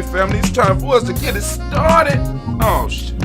right, family, it's time for us to get it started. Oh, shit.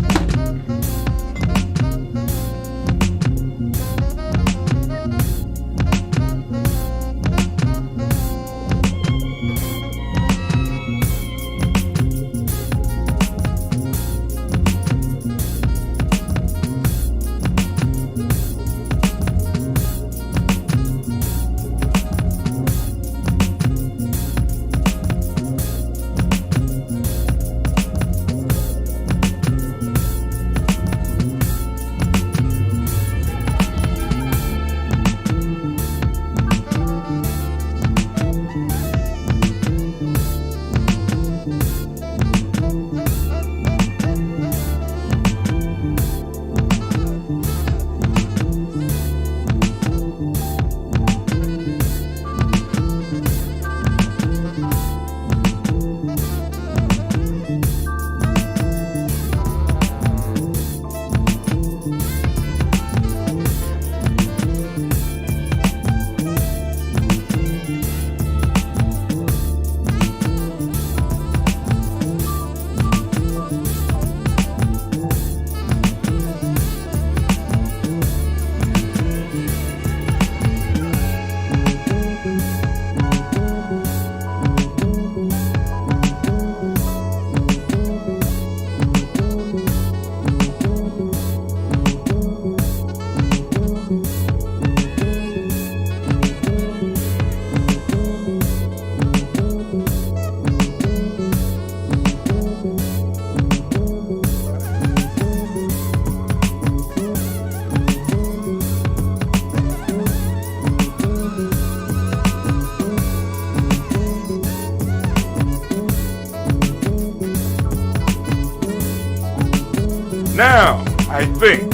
Now, I think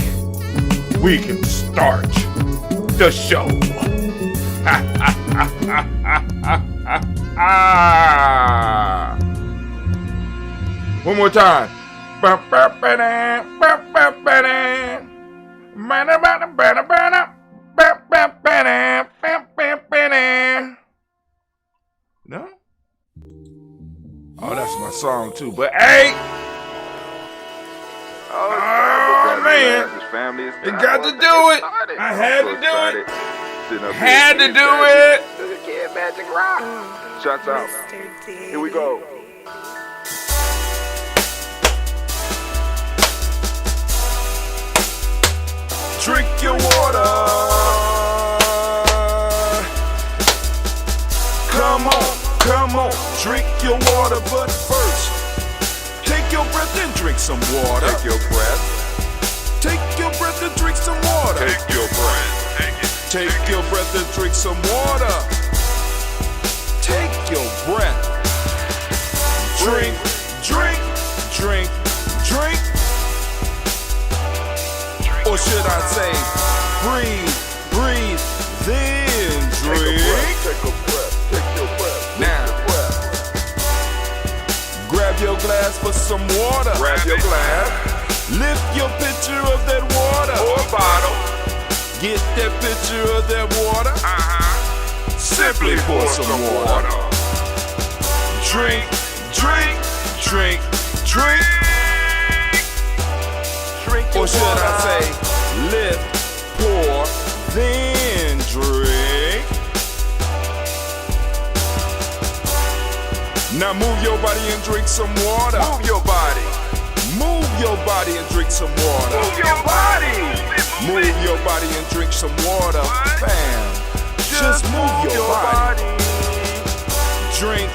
we can start the show. One more time. No? Oh, that's my song too. But hey! Oh man, you got to do it. I had to do it. Had to do it. Magic Rock. Shots out. Here we go. Drink your water. Come on, drink your water, but first, take your breath and drink some water. Take your breath. Take your breath and drink some water. Take your breath. Take your breath and drink some water. Take your breath. Drink. Or should I say, breathe, then drink. Take a breath. Take your breath. Now, grab your glass for some water. Grab your glass. Lift your pitcher of that water. Or bottle. Get that pitcher of that water. Simply pour some water. Drink. Or should I say, lift, pour, then drink. Now move your body and drink some water. Move your body. Move your body and drink some water. Move your body. Move your body and drink some water. Bam. Just move your body. Drink.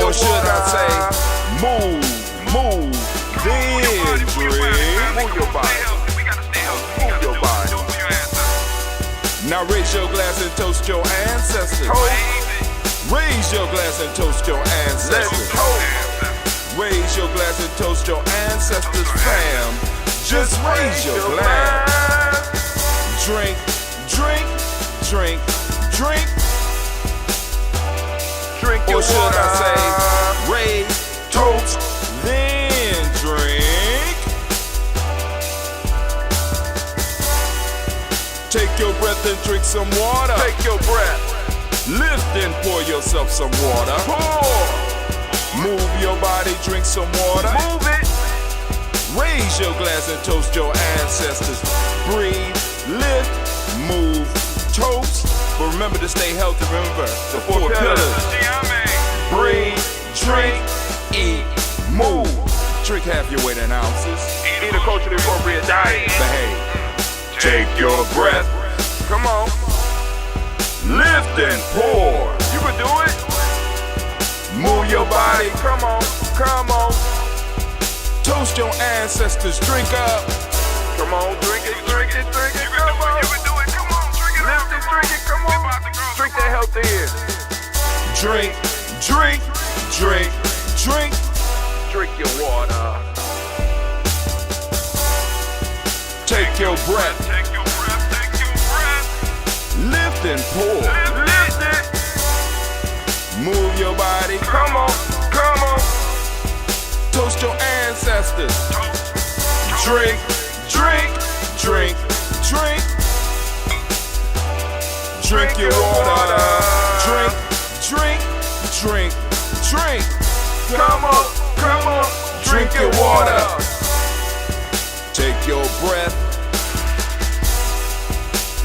Or should I say, move, then drink. Move your body. Move your body. Now raise your glass and toast your ancestors. Raise your glass and toast your ancestors. Raise your glass and toast your ancestors, fam. Just raise your glass. Drink. Or should I say, raise, toast, then drink. Take your breath and drink some water. Take your breath. Lift and pour yourself some water. Pour. Move your body, drink some water. Move it. Raise your glass and toast your ancestors. Breathe, lift, move, toast. But remember to stay healthy. Remember the four pillars. Breathe, drink, eat, move. Drink half your weight in ounces. Eat a culturally appropriate diet. Behave. Take your breath. Come on. Lift and pour. You can do it. Move your body. Come on. Come on. Toast your ancestors. Drink up. Come on. Drink it. Drink it. Drink it. Come on. You can do it. Come on. Drink it. Lift it. Drink it. Come on. Drink that health in. Drink, drink, drink, drink. Drink your water. Take your breath. Take your breath. Take your breath. Lift and pour. Lift it. Move your body. Come on. Come on. Toast your ancestors. Drink, drink, drink, drink. Drink your water. Drink, drink, drink, drink. Come on. Come on. Drink your water. Take your breath.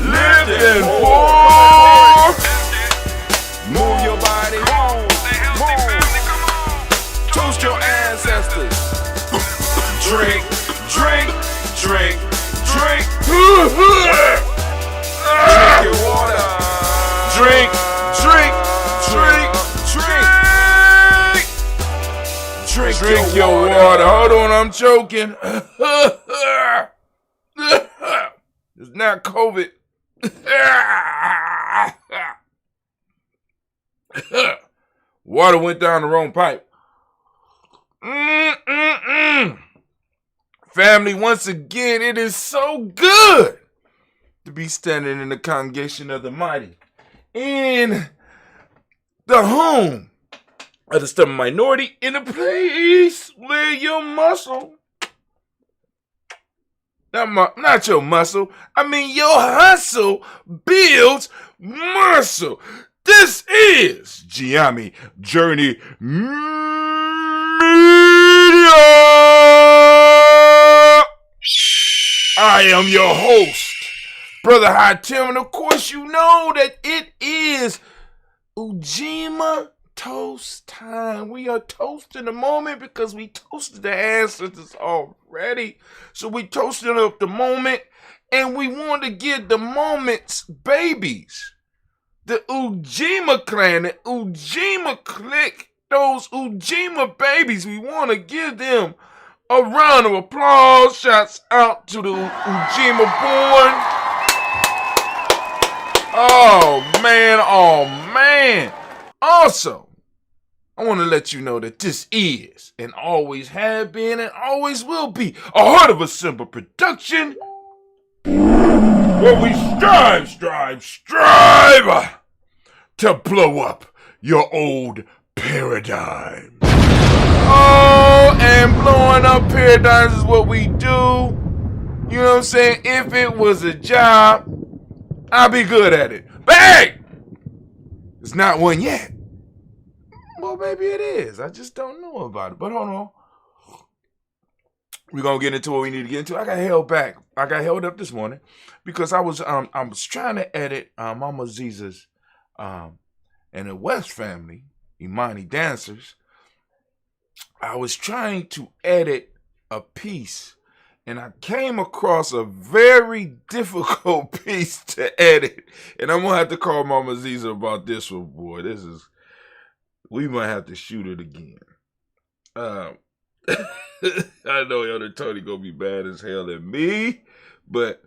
Lift and and pour. pour. Move your body. Move. Toast your ancestors. Drink, drink, drink, drink. Drink your water. Drink, drink, drink, drink. Drink your water. Hold on, I'm choking. It's not COVID. Water went down the wrong pipe. Family, once again, it is so good to be standing in the congregation of the mighty, in the home of the stubborn minority, in a place where your muscle, not your muscle, I mean your hustle builds muscle. This is Gye-Nyame Journey Media. I am your host, Brother High Tim, and of course you know that it is Ujima toast time. We are toasting the moment because we toasted the ancestors already. So we toasted up the moment, and we want to give the moment's babies, the Ujima clan, the Ujima clique, those Ujima babies, we want to give them a round of applause. Shouts out to the Ujima born. Oh man. Also, I want to let you know that this is, and always have been, and always will be, a Heart of a Simple production, where we strive to blow up your old paradigm. Oh, and blowing up paradigms is what we do. You know what I'm saying? If it was a job, I'd be good at it. Bang! It's not one yet. Well, maybe it is. I just don't know about it. But hold on. We're going to get into what we need to get into. I got held back. I got held up this morning because I was trying to edit Mama Ziza's and the West family, Imani dancers. I was trying to edit a piece, and I came across a very difficult piece to edit. And I'm going to have to call Mama Ziza about this one, boy. We might have to shoot it again. I know Elder Tony going to be bad as hell at me, but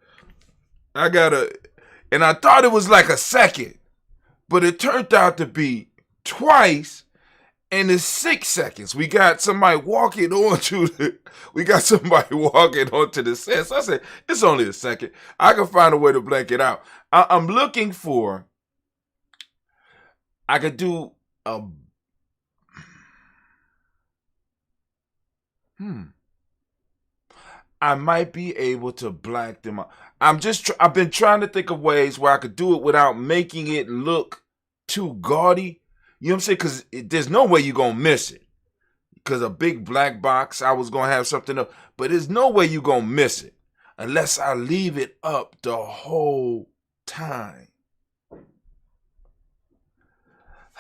I thought it was like a second, but it turned out to be twice. And it's 6 seconds. We got somebody walking onto the set. So I said, it's only a second. I can find a way to blank it out. I'm looking for, I could do a, I might be able to blank them out. I've been trying to think of ways where I could do it without making it look too gaudy. You know what I'm saying? Because there's no way you're going to miss it. Because a big black box, I was going to have something else. But there's no way you're going to miss it unless I leave it up the whole time.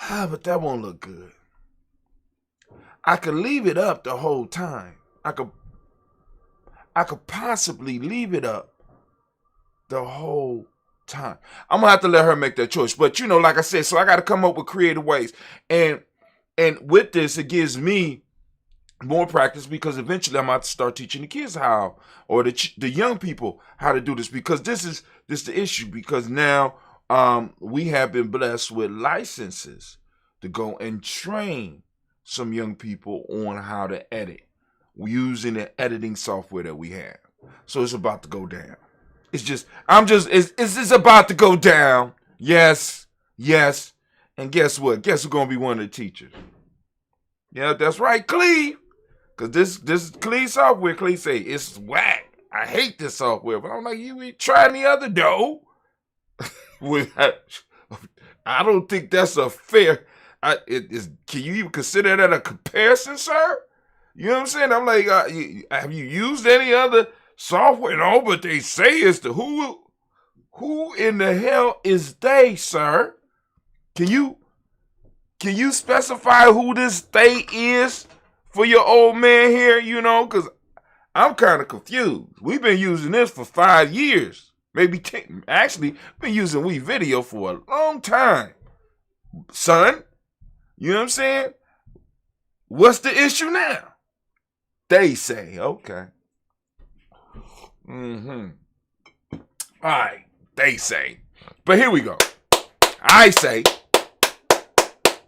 But that won't look good. I could leave it up the whole time. I could possibly leave it up the whole time. I'm gonna have to let her make that choice. But like I said, so I got to come up with creative ways. And with this, it gives me more practice because eventually I'm about to start teaching the kids how, or the young people how to do this, because this is the issue. Because now we have been blessed with licenses to go and train some young people on how to edit using the editing software that we have. So it's about to go down. It's just about to go down. Yes. And guess what? Guess who's gonna be one of the teachers? Yeah, that's right, Cleve. Because this Cleve software, Cleve say, it's whack. I hate this software. But I'm like, you ain't trying the other dough. I don't think that's a fair. Can you even consider that a comparison, sir? You know what I'm saying? I'm like, have you used any other software? No, but they say it's the who in the hell is they, sir? Can you specify who this they is for your old man here? Because I'm kind of confused. We've been using this for 5 years, maybe 10. Actually, been using WeVideo for a long time, son. You know what I'm saying? What's the issue now? They say, okay. All right, they say. But here we go. I say,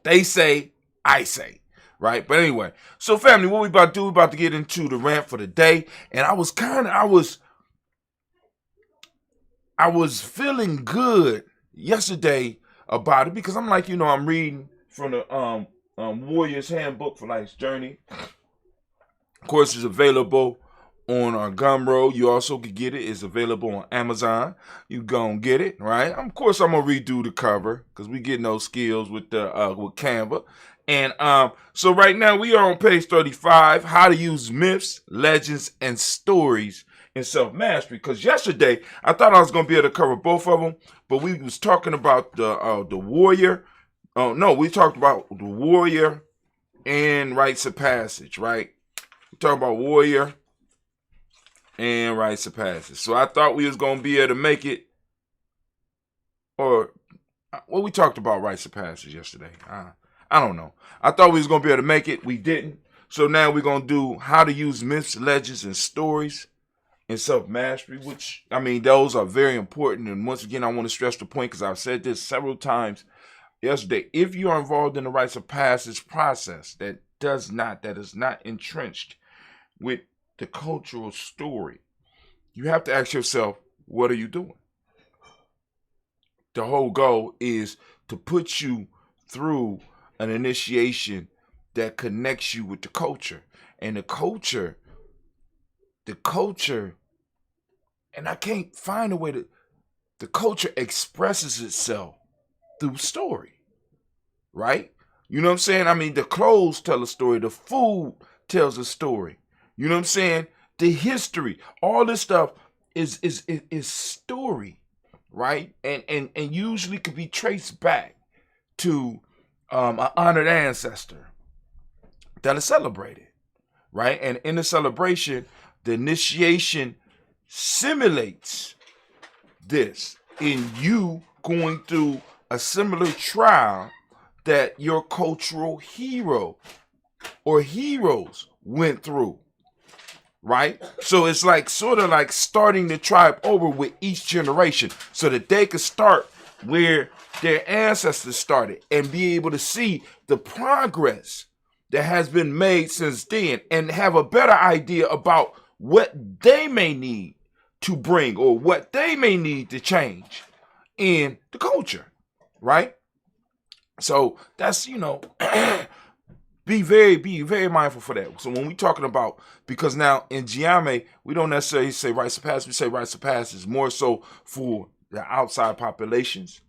they say, I say. Right? But anyway, so family, what we about to do, we about to get into the rant for the day. And I was feeling good yesterday about it because I'm like, I'm reading from the Warrior's Handbook for Life's Journey. Of course, it's available on our Gumroad. You also can get it. It's available on Amazon. You go and get it, right? Of course, I'm gonna redo the cover because we getting those skills with Canva. And so right now we are on page 35, how to use myths, legends, and stories in self-mastery. Because yesterday I thought I was gonna be able to cover both of them, but we was talking about the warrior. Oh no, we talked about the warrior and rites of passage, right? We talking about warrior and rites of passage. So I thought we was gonna be able to make it, or well, we talked about rites of passage yesterday. I don't know. I thought we was gonna be able to make it. We didn't. So now we're gonna do how to use myths, legends, and stories in self-mastery, which those are very important. And once again, I want to stress the point because I've said this several times yesterday. If you are involved in the rites of passage process that is not entrenched with the cultural story, you have to ask yourself, what are you doing? The whole goal is to put you through an initiation that connects you with the culture. And the culture, and I can't find a way to, the culture expresses itself through story, right? You know what I'm saying? The clothes tell a story. The food tells a story. You know what I'm saying? The history, all this stuff is story, right? And usually could be traced back to an honored ancestor that is celebrated, right? And in the celebration, the initiation simulates this in you going through a similar trial that your cultural hero or heroes went through, right? So it's like sort of like starting the tribe over with each generation so that they could start where their ancestors started and be able to see the progress that has been made since then and have a better idea about what they may need to bring or what they may need to change in the culture, right? So that's, be very mindful for that. So when we talking about, because now in Gye-Nyame, we don't necessarily say rites of passage, we say rites of passage more so for the outside populations,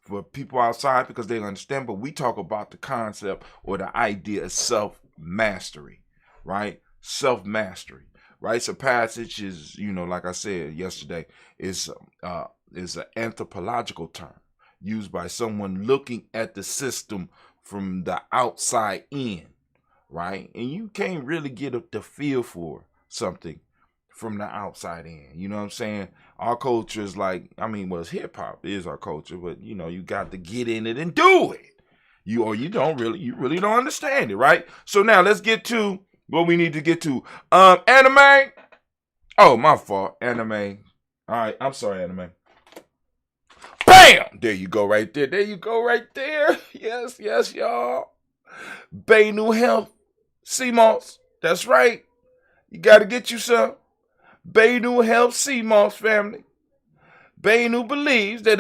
for people outside because they understand, but we talk about the concept or the idea of self-mastery, right? Self-mastery, right? So passage is, like I said yesterday, is an anthropological term used by someone looking at the system from the outside in, right? And you can't really get the feel for something from the outside in. You know what I'm saying? Our culture is like, well, hip hop is our culture, but you got to get in it and do it. You really don't understand it, right? So now let's get to what we need to get to. Anime. Oh, my fault. Anime. All right, I'm sorry, anime. Bam! There you go right there. There you go right there. Yes, y'all. Bay New Health. CMOS. That's right. You got to get you some. Bay New Health CMOS, family. Bay New believes that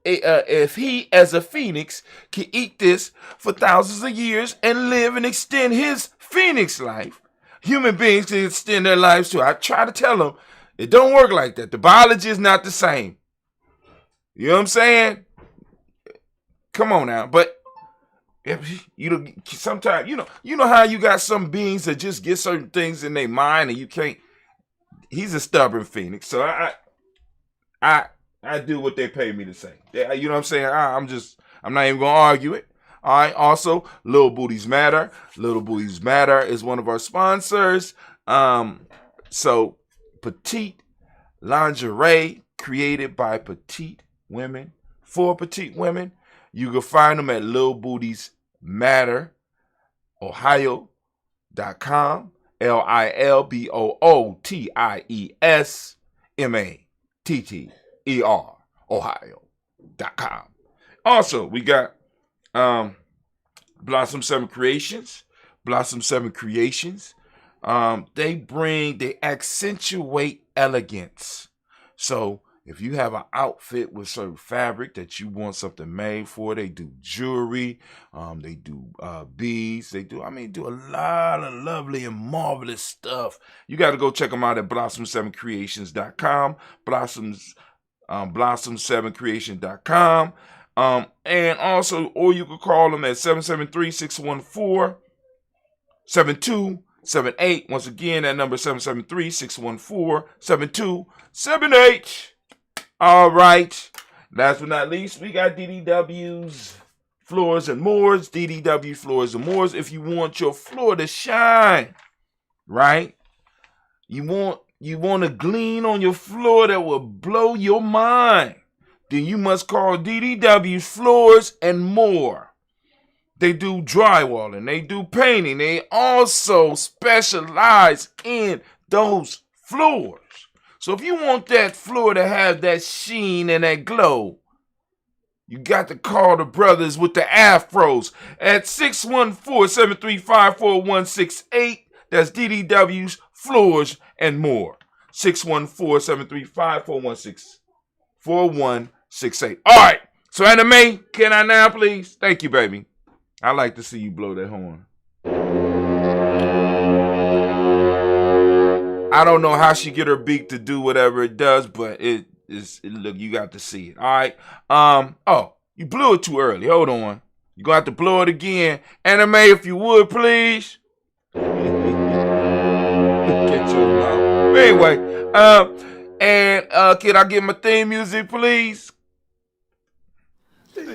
if he, as a phoenix, can eat this for thousands of years and live and extend his phoenix life, human beings can extend their lives too. I try to tell them it don't work like that. The biology is not the same. You know what I'm saying? Come on now. But sometimes you know how you got some beings that just get certain things in their mind and you can't. He's a stubborn phoenix, so I do what they pay me to say. Yeah, you know what I'm saying? I'm not even gonna argue it. All right. Also, Little Booties Matter. Little Booties Matter is one of our sponsors. So petite lingerie created by petite women for petite women. You can find them at Little Booties Matter, Ohio.com. LILBOOTIESMATTER, Ohio.com. Also, we got Blossom 7 Creations. Blossom 7 Creations. They accentuate elegance. So if you have an outfit with certain fabric that you want something made for, they do jewelry, they do beads, they do a lot of lovely and marvelous stuff. You got to go check them out at blossom7creations.com, blossom7creation.com, and also, or you can call them at 773-614-7278. Once again, that number 773-614-7278. All right. Last but not least, we got DDW's Floors and Moors. DDW Floors and Moors. If you want your floor to shine, right? You want to glean on your floor that will blow your mind. Then you must call DDW's Floors and More. They do drywalling. They do painting. They also specialize in those floors. So if you want that floor to have that sheen and that glow, you got to call the brothers with the afros at 614-735-4168. That's DDW's Floors and More. 614-735-4168. All right. So anime, can I now please? Thank you, baby. I like to see you blow that horn. I don't know how she get her beak to do whatever it does, but look, you got to see it. All right. Oh, you blew it too early. Hold on. You're going to have to blow it again. Anime, if you would, please. Get your mouth. Anyway, can I get my theme music, please? You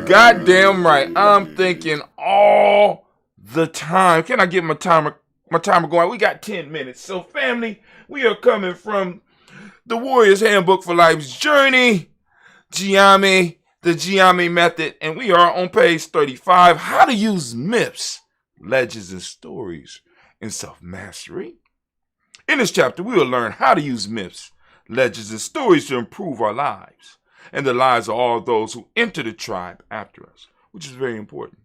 goddamn right. I'm thinking all the time. Can I get my timer going? We got 10 minutes. So family, we are coming from the Warrior's Handbook for Life's Journey, Gye-Nyame, the Gye-Nyame Method, and we are on page 35, How to Use Myths, Legends, and Stories in Self-Mastery. In this chapter, we will learn how to use myths, legends, and stories to improve our lives and the lives of all those who enter the tribe after us, which is very important.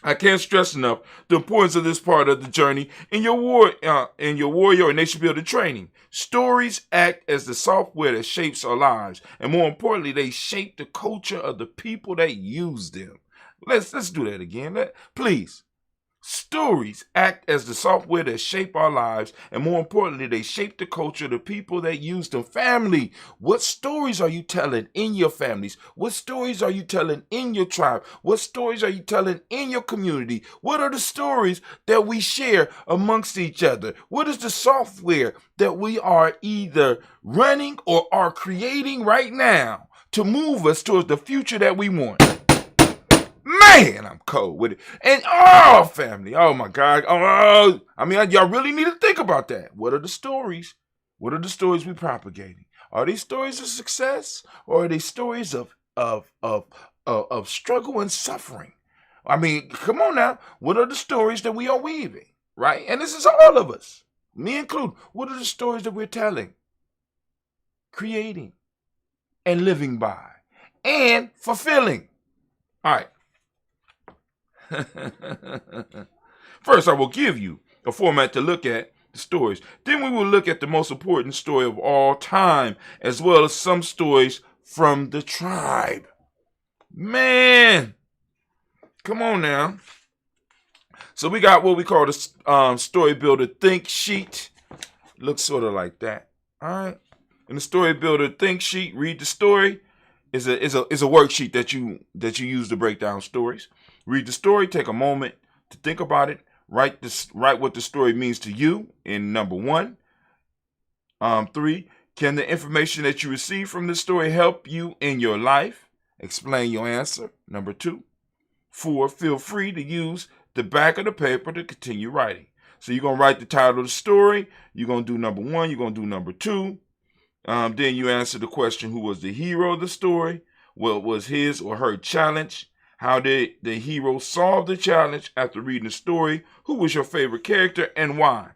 I can't stress enough the importance of this part of the journey in your warrior or nation builder training. Stories act as the software that shapes our lives, and more importantly, they shape the culture of the people that use them. Let's do that again. Please. Stories act as the software that shape our lives, and more importantly, they shape the culture of the people that use them. Family, what stories are you telling in your families? What stories are you telling in your tribe? What stories are you telling in your community? What are the stories that we share amongst each other? What is the software that we are either running or are creating right now to move us towards the future that we want? Man, I'm cold with it. And family, oh my God. Y'all really need to think about that. What are the stories? What are the stories we propagating? Are they stories of success, or are they stories of struggle and suffering? I mean, come on now. What are the stories that we are weaving, right? And this is all of us, me included. What are the stories that we're telling, creating, and living by, and fulfilling? All right. First, I will give you a format to look at the stories. Then we will look at the most important story of all time, as well as some stories from the tribe. Man, come on now. So we got what we call the story builder think sheet. Looks sort of like that. All right. In the story builder think sheet, read the story. Is a worksheet that you use to break down stories. Read the story, take a moment to think about it, write what the story means to you in number 1. 3, can the information that you receive from this story help you in your life? Explain your answer. Number 2. 4, feel free to use the back of the paper to continue writing. So you're going to write the title of the story. You're going to do number 1. You're going to do number 2. Then you answer the question, who was the hero of the story? What was his or her challenge? How did the hero solve the challenge after reading the story? Who was your favorite character and why?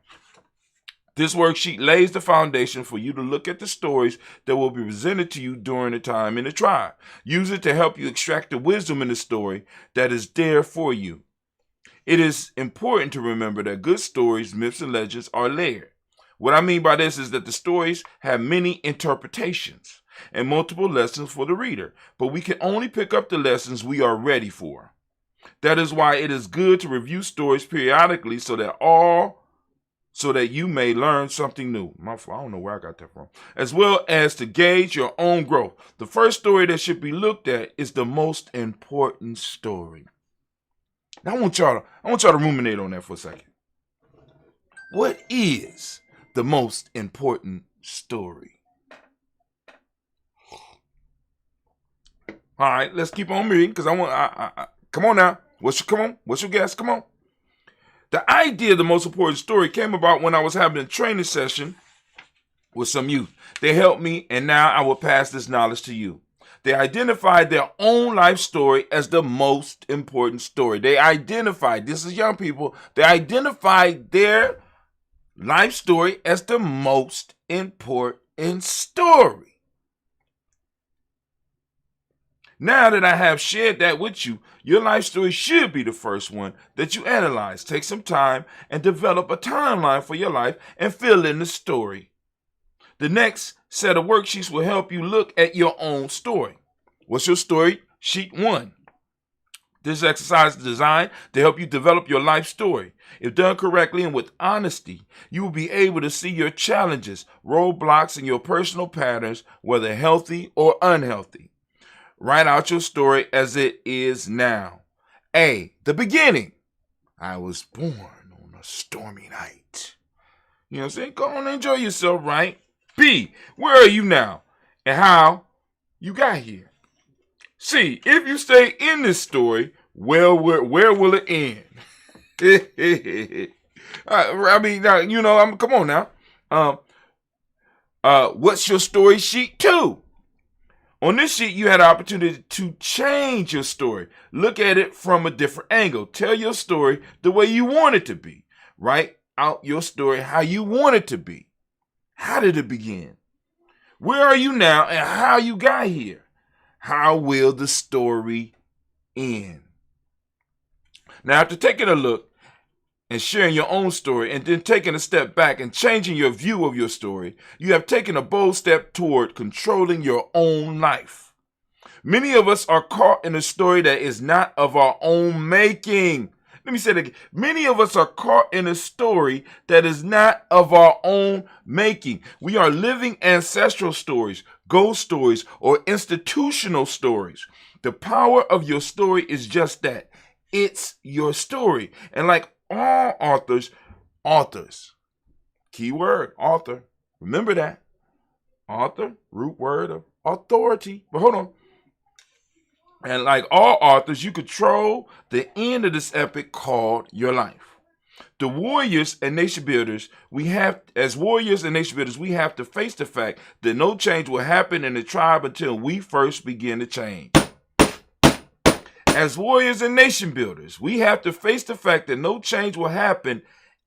This worksheet lays the foundation for you to look at the stories that will be presented to you during the time in the tribe. Use it to help you extract the wisdom in the story that is there for you. It is important to remember that good stories, myths, and legends are layered. What I mean by this is that the stories have many interpretations and multiple lessons for the reader, but we can only pick up the lessons we are ready for. That is why it is good to review stories periodically so that you may learn something new. I don't know where I got that from. As well as to gauge your own growth. The first story that should be looked at is the most important story. Now I want y'all to ruminate on that for a second. What is the most important story? All right, let's keep on reading because come on now. What's your guess? Come on. The idea of the most important story came about when I was having a training session with some youth. They helped me, and now I will pass this knowledge to you. They identified their own life story as the most important story. This is young people, they identified their life story as the most important story. Now that I have shared that with you, your life story should be the first one that you analyze. Take some time and develop a timeline for your life and fill in the story. The next set of worksheets will help you look at your own story. What's your story? Sheet 1. This exercise is designed to help you develop your life story. If done correctly and with honesty, you will be able to see your challenges, roadblocks, and your personal patterns, whether healthy or unhealthy. Write out your story as it is now. A, the beginning. I was born on a stormy night. You know what I'm saying? Go on and enjoy yourself, right? B, where are you now and how you got here? C, if you stay in this story, where will it end? Come on now. What's your story sheet 2? On this sheet, you had an opportunity to change your story. Look at it from a different angle. Tell your story the way you want it to be. Write out your story how you want it to be. How did it begin? Where are you now and how you got here? How will the story end? Now, after taking a look and sharing your own story and then taking a step back and changing your view of your story, you have taken a bold step toward controlling your own life. Many of us are caught in a story that is not of our own making. Let me say that again. Many of us are caught in a story that is not of our own making. We are living ancestral stories, ghost stories, or institutional stories. The power of your story is just that. It's your story. And like all authors, keyword, author, remember that. Author, root word of authority. But hold on. And like all authors, you control the end of this epic called your life. The warriors and nation builders, we have to face the fact that no change will happen in the tribe until we first begin to change. As warriors and nation builders, we have to face the fact that no change will happen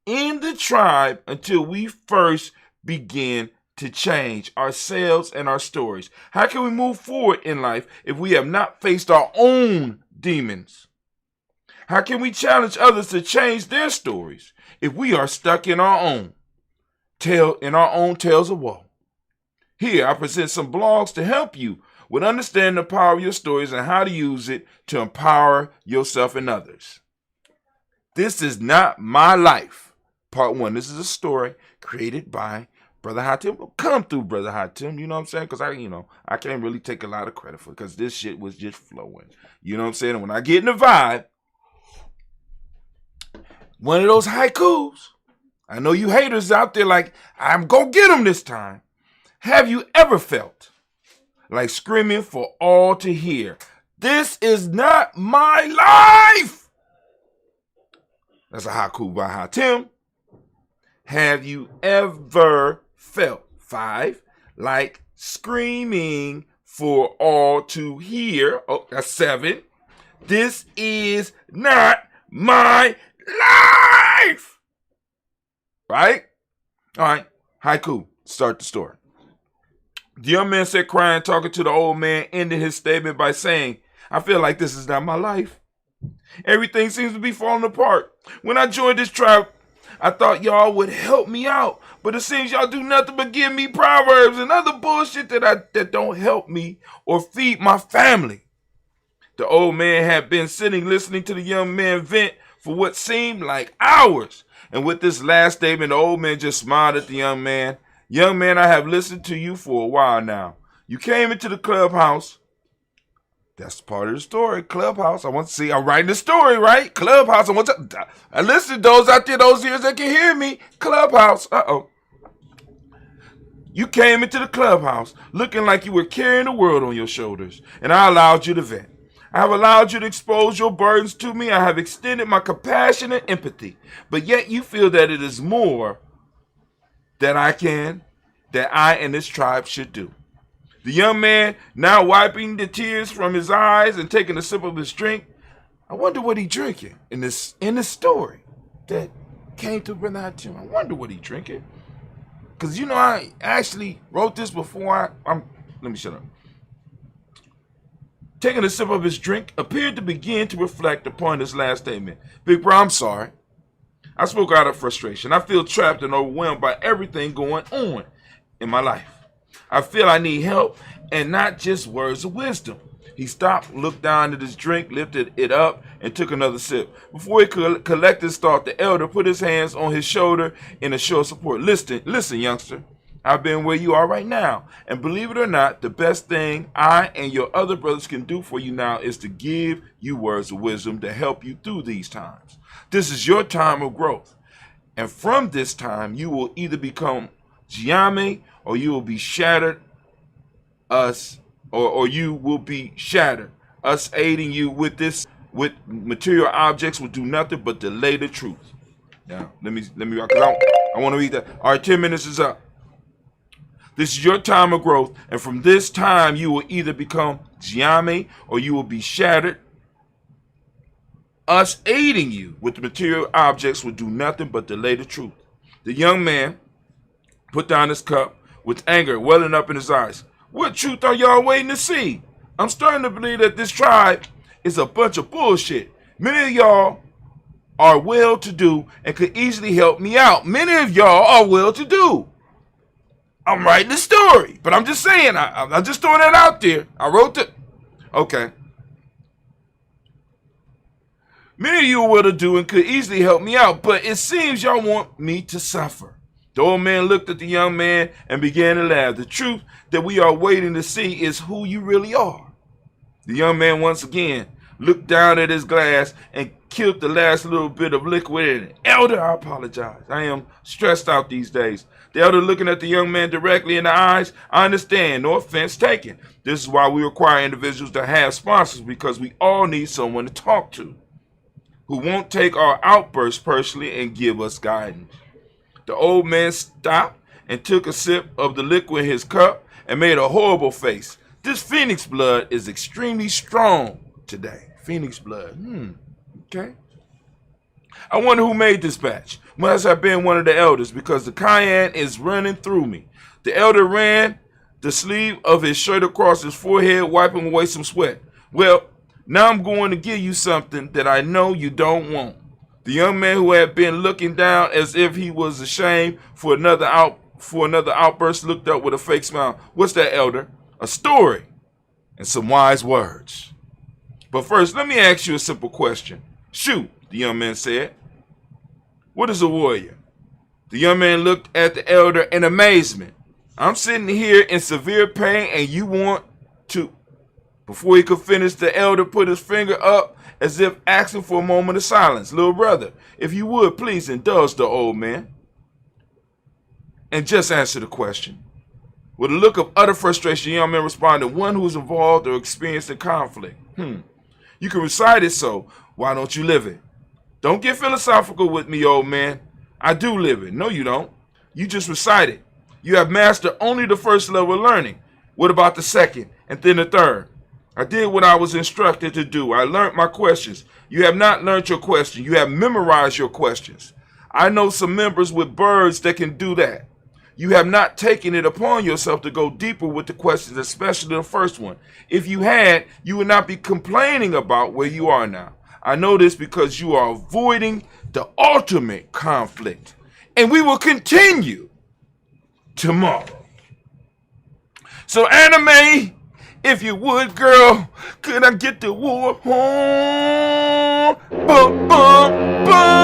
in the tribe until we first begin to change ourselves and our stories. How can we move forward in life if we have not faced our own demons? How can we challenge others to change their stories if we are stuck in our own tales of woe? Here, I present some blogs to help you with understanding the power of your stories and how to use it to empower yourself and others. This is not my life. Part 1. This is a story created by Brother Hatim. Come through, Brother Hatim. You know what I'm saying? Because I can't really take a lot of credit for it because this shit was just flowing. You know what I'm saying? And when I get in the vibe, one of those haikus, I know you haters out there like, I'm going to get them this time. Have you ever felt like screaming for all to hear, this is not my life? That's a haiku by Hatim. Have you ever felt 5 like screaming for all to hear? Oh, that's 7. This is not my life. Right? All right. Haiku. Start the story. The young man sat crying, talking to the old man, ended his statement by saying, I feel like this is not my life. Everything seems to be falling apart. When I joined this tribe, I thought y'all would help me out, but it seems y'all do nothing but give me proverbs and other bullshit that don't help me or feed my family. The old man had been sitting listening to the young man vent for what seemed like hours. And with this last statement, the old man just smiled at the young man. Young man, I have listened to you for a while now. You came into the clubhouse. That's part of the story. Clubhouse. I'm writing the story, right? Clubhouse. I listen to those out there, those ears that can hear me. Clubhouse. You came into the clubhouse looking like you were carrying the world on your shoulders, and I allowed you to vent. I have allowed you to expose your burdens to me. I have extended my compassion and empathy, but yet you feel that it is more that I and this tribe should do. The young man, now wiping the tears from his eyes and taking a sip of his drink, I wonder what he drinking in this story that came to Brother Hatim. I wonder what he drinking. Because, I actually wrote this before let me shut up. Taking a sip of his drink, appeared to begin to reflect upon his last statement. Big bro, I'm sorry. I spoke out of frustration. I feel trapped and overwhelmed by everything going on in my life. I feel I need help and not just words of wisdom. He stopped, looked down at his drink, lifted it up, and took another sip. Before he could collect his thought, the elder put his hands on his shoulder in a show of support. Listen, youngster. I've been where you are right now. And believe it or not, the best thing I and your other brothers can do for you now is to give you words of wisdom to help you through these times. This is your time of growth. And from this time, you will either become Gye-Nyame or you will be shattered or you will be shattered. Us aiding you with material objects will do nothing but delay the truth. Now, let me because I want to read that. All right, 10 minutes is up. This is your time of growth, and from this time, you will either become Gye-Nyame or you will be shattered. Us aiding you with the material objects will do nothing but delay the truth. The young man put down his cup with anger welling up in his eyes. What truth are y'all waiting to see? I'm starting to believe that this tribe is a bunch of bullshit. Many of y'all are well-to-do and could easily help me out. Many of y'all are well-to-do. I'm writing the story, but I'm just saying, I'm just throwing that out there. I wrote it. Okay. Many of you are well-to-do and could easily help me out, but it seems y'all want me to suffer. The old man looked at the young man and began to laugh. The truth that we are waiting to see is who you really are. The young man once again looked down at his glass and killed the last little bit of liquid in it. Elder, I apologize. I am stressed out these days. The elder looking at the young man directly in the eyes. I understand. No offense taken. This is why we require individuals to have sponsors, because we all need someone to talk to who won't take our outbursts personally and give us guidance. The old man stopped and took a sip of the liquid in his cup and made a horrible face. This phoenix blood is extremely strong today. Phoenix blood. Okay. I wonder who made this batch. Must have been one of the elders, because the cayenne is running through me. The elder ran the sleeve of his shirt across his forehead, wiping away some sweat. Well, now I'm going to give you something that I know you don't want. The young man, who had been looking down as if he was ashamed for another outburst, looked up with a fake smile. What's that, elder? A story and some wise words. But first, let me ask you a simple question. Shoot, the young man said. What is a warrior? The young man looked at the elder in amazement. I'm sitting here in severe pain and you want to... Before he could finish, the elder put his finger up as if asking for a moment of silence. Little brother, if you would, please indulge the old man and just answer the question. With a look of utter frustration, the young man responded, one who is involved or experienced a conflict. You can recite it, so why don't you live it? Don't get philosophical with me, old man. I do live it. No, you don't. You just recite it. You have mastered only the first level of learning. What about the second and then the third? I did what I was instructed to do. I learned my questions. You have not learned your question. You have memorized your questions. I know some members with birds that can do that. You have not taken it upon yourself to go deeper with the questions, especially the first one. If you had, you would not be complaining about where you are now. I know this because you are avoiding the ultimate conflict. And we will continue tomorrow. So anime, if you would, girl, could I get the war horn? Bum, bum, bum.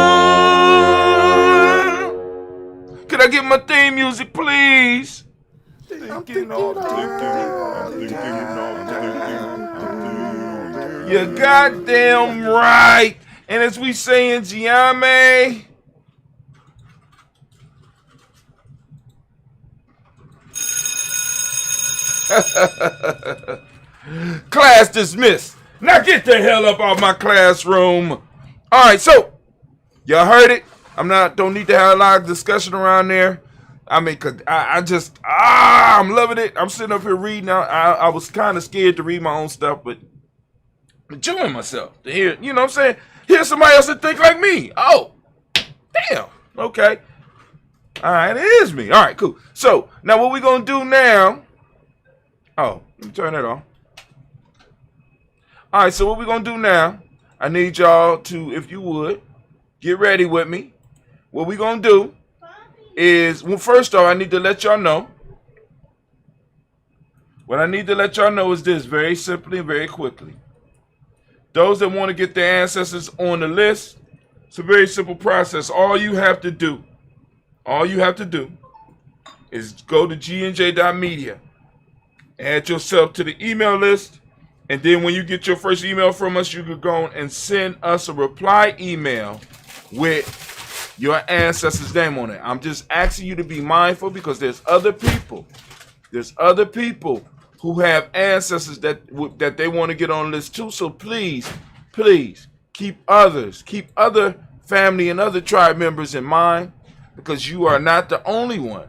Could I get my theme music, please? You're goddamn right. And as we say in Gye-Nyame, class dismissed. Now get the hell up out of my classroom. All right, so y'all heard it. Don't need to have a lot of discussion around there. I mean, cause I'm loving it. I'm sitting up here reading. I was kind of scared to read my own stuff, but enjoying myself to hear. You know what I'm saying? Hear somebody else that think like me. Oh, damn. Okay. All right, it is me. All right, cool. So now what we gonna do now? Oh, let me turn that off. All right, so what we're going to do now, I need y'all to, if you would, get ready with me. What we're going to do is, well, first off, I need to let y'all know. What I need to let y'all know is this, very simply and very quickly. Those that want to get their ancestors on the list, it's a very simple process. All you have to do is go to gnj.media. Add yourself to the email list, and then when you get your first email from us, you can go and send us a reply email with your ancestors' name on it. I'm just asking you to be mindful because there's other people who have ancestors that they want to get on the list too. So please keep other family and other tribe members in mind, because you are not the only one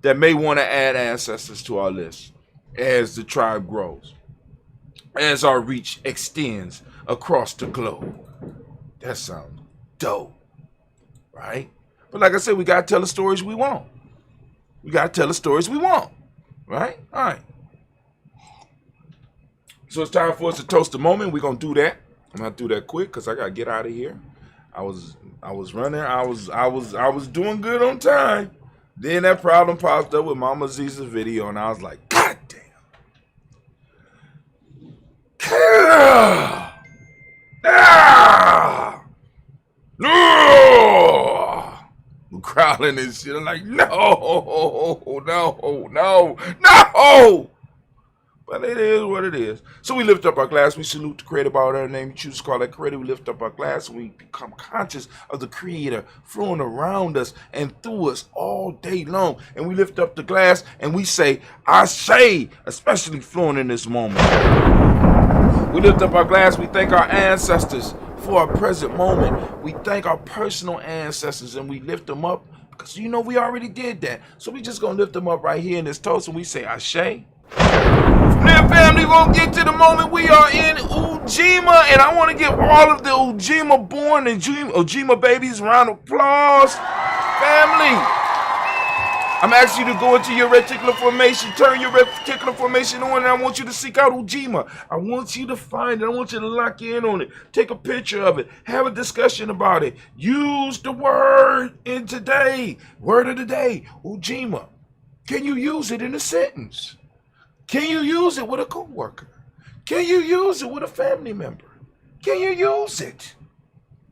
that may want to add ancestors to our list. As the tribe grows, as our reach extends across the globe. That sounds dope, right? But like I said, we got to tell the stories we want. Right? All right. So it's time for us to toast the moment. We're going to do that. I'm going to do that quick because I got to get out of here. I was running. I was doing good on time. Then that problem popped up with Mama Ziza's video, and I was like, God damn. smiling and shit. I'm like, no. But it is what it is. So we lift up our glass. We salute the creator by whatever name you choose to call that creator. We lift up our glass and we become conscious of the creator flowing around us and through us all day long. And we lift up the glass and we say, I say, especially flowing in this moment. We lift up our glass. We thank our ancestors for our present moment. We thank our personal ancestors and we lift them up because, you know, we already did that. So we just going to lift them up right here in this toast and we say, Ashe. From there, family, we're going to get to the moment we are in Ujima, and I want to give all of the Ujima born and Ujima babies a round of applause. Family, I'm asking you to go into your reticular formation, turn your reticular formation on, and I want you to seek out Ujima. I want you to find it. I want you to lock in on it. Take a picture of it. Have a discussion about it. Use the word in today. Word of the day, Ujima. Can you use it in a sentence? Can you use it with a coworker? Can you use it with a family member? Can you use it?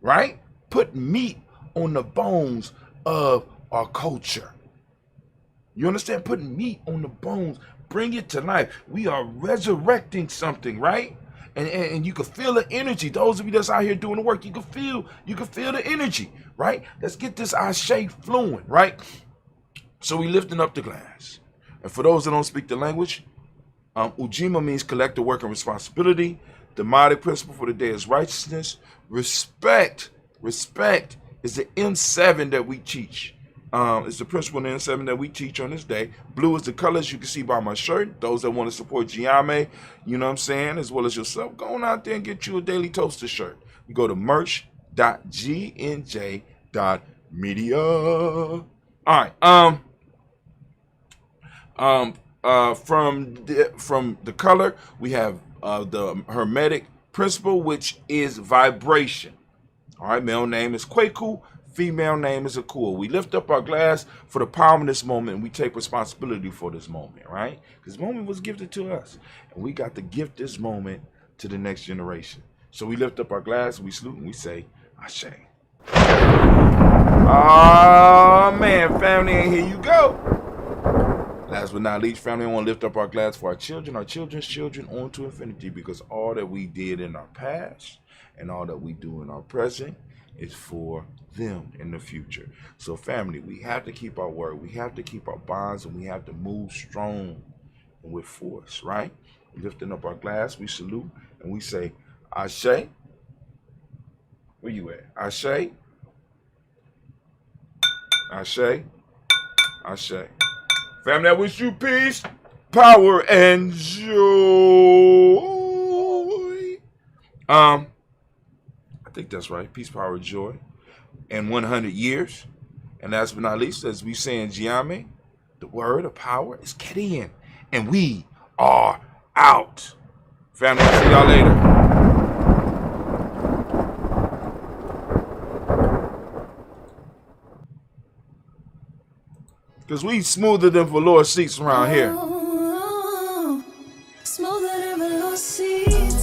Right? Put meat on the bones of our culture. You understand? Putting meat on the bones. Bring it to life. We are resurrecting something, right? And you can feel the energy. Those of you that's out here doing the work, you can feel the energy, right? Let's get this Ashe flowing, right? So we lifting up the glass. And for those that don't speak the language, Ujima means collective work and responsibility. The Modic principle for the day is righteousness. Respect is the M7 that we teach. It's the principle in N7 that we teach on this day. Blue is the colors you can see by my shirt. Those that want to support Gye-Nyame, you know what I'm saying, as well as yourself, go on out there and get you a Daily Toaster shirt. You go to merch.gnj.media. All right. From the color, we have the Hermetic principle, which is vibration. All right, male name is Kwaku, female name is Akua. We lift up our glass for the power in this moment, and we take responsibility for this moment, right? Because this moment was gifted to us, and we got to gift this moment to the next generation. So we lift up our glass, we salute, and we say, Ashe. Oh, man, family, and here you go. Last but not least, family, I want to lift up our glass for our children's children on to infinity, because all that we did in our past and all that we do in our present is for them in the future. So, family, we have to keep our word. We have to keep our bonds, and we have to move strong and with force, right? Lifting up our glass, we salute, and we say, Ashe. Where you at? Ashe. Ashe. Ashe. Family, I wish you peace, power, and joy. I think that's right. Peace, power, joy. And 100 years. And last but not least, as we say in Gye-Nyame, the word of power is Kedian. And we are out. Family, I'll see y'all later. Because we smoother than velour seats around here. Smoother than velour seats.